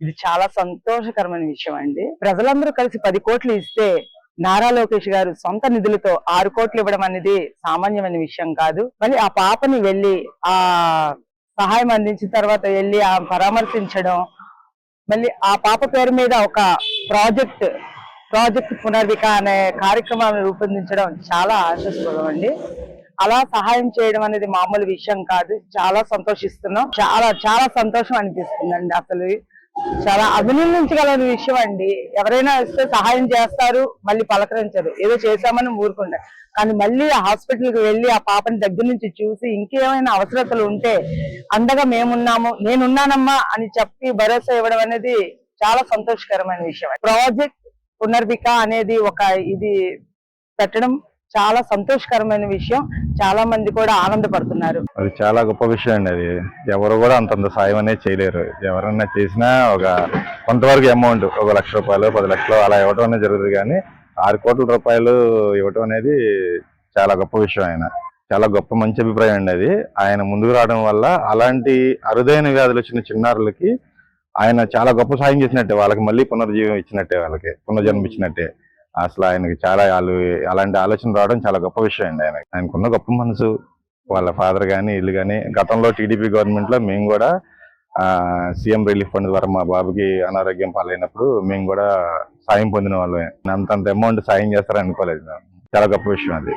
ఇది చాలా సంతోషకరమైన విషయం అండి. ప్రజలందరూ కలిసి 10 కోట్లు ఇస్తే నారా లోకేష్ గారు సొంత నిధులతో 6 కోట్లు ఇవ్వడం అనేది సామాన్యమైన విషయం కాదు. మళ్ళీ ఆ పాపని వెళ్లి ఆ సహాయం అందించిన తర్వాత వెళ్లి ఆ పరామర్శించడం, మళ్ళీ ఆ పాప పేరు మీద ఒక ప్రాజెక్ట్ పునర్విక అనే కార్యక్రమాన్ని రూపొందించడం చాలా ఆశాస్పదం అండి. అలా సహాయం చేయడం అనేది మామూలు విషయం కాదు. చాలా సంతోషిస్తున్నాం. చాలా చాలా సంతోషం అనిపిస్తుందండి. అసలు చాలా అభినందించగల విషయం అండి. ఎవరైనా వస్తే సహాయం చేస్తారు, మళ్ళీ పలకరించరు, ఏదో చేశామని ఊరుకుంటారు. కానీ మళ్ళీ హాస్పిటల్కి వెళ్ళి ఆ పాపని దగ్గర నుంచి చూసి ఇంకేమైనా అవసరతలు ఉంటే అండగా మేమున్నాము, నేనున్నానమ్మా అని చెప్పి భరోసా ఇవ్వడం అనేది చాలా సంతోషకరమైన విషయం. ప్రాజెక్ట్ పునర్విక అనేది ఒక ఇది పెట్టడం చాలా సంతోషకరమైన విషయం. చాలా మంది కూడా ఆనందపడుతున్నారు. అది చాలా గొప్ప విషయం అండి. అది ఎవరు కూడా అంతంత సాయం అనేది చేయలేరు. ఎవరన్నా చేసినా ఒక కొంతవరకు అమౌంట్, ఒక 1,00,000 రూపాయలు 10 లక్షలు అలా ఇవ్వడం అనేది జరుగుతుంది. కానీ 6 కోట్ల రూపాయలు ఇవ్వడం అనేది చాలా గొప్ప విషయం. ఆయన చాలా గొప్ప మంచి అభిప్రాయం అండి. అది ఆయన ముందుకు రావడం వల్ల అలాంటి అరుదైన వ్యాధులు వచ్చిన చిన్నారులకి ఆయన చాలా గొప్ప సాయం చేసినట్టే, వాళ్ళకి మళ్ళీ పునర్జీవం ఇచ్చినట్టే, వాళ్ళకి పునర్జన్మ ఇచ్చినట్టే. అసలు ఆయనకి చాలా అలాంటి ఆలోచన రావడం చాలా గొప్ప విషయం అండి. ఆయనకున్న గొప్ప మనసు, వాళ్ళ ఫాదర్ కానీ వీళ్ళు కానీ. గతంలో టీడీపీ గవర్నమెంట్ లో మేము కూడా సీఎం రిలీఫ్ ఫండ్ ద్వారా మా బాబుకి అనారోగ్యం పాలైనప్పుడు మేము కూడా సాయం పొందిన వాళ్ళమే. అంతంత అమౌంట్ సాయం చేస్తారని అనుకోలేదు. చాలా గొప్ప విషయం అది.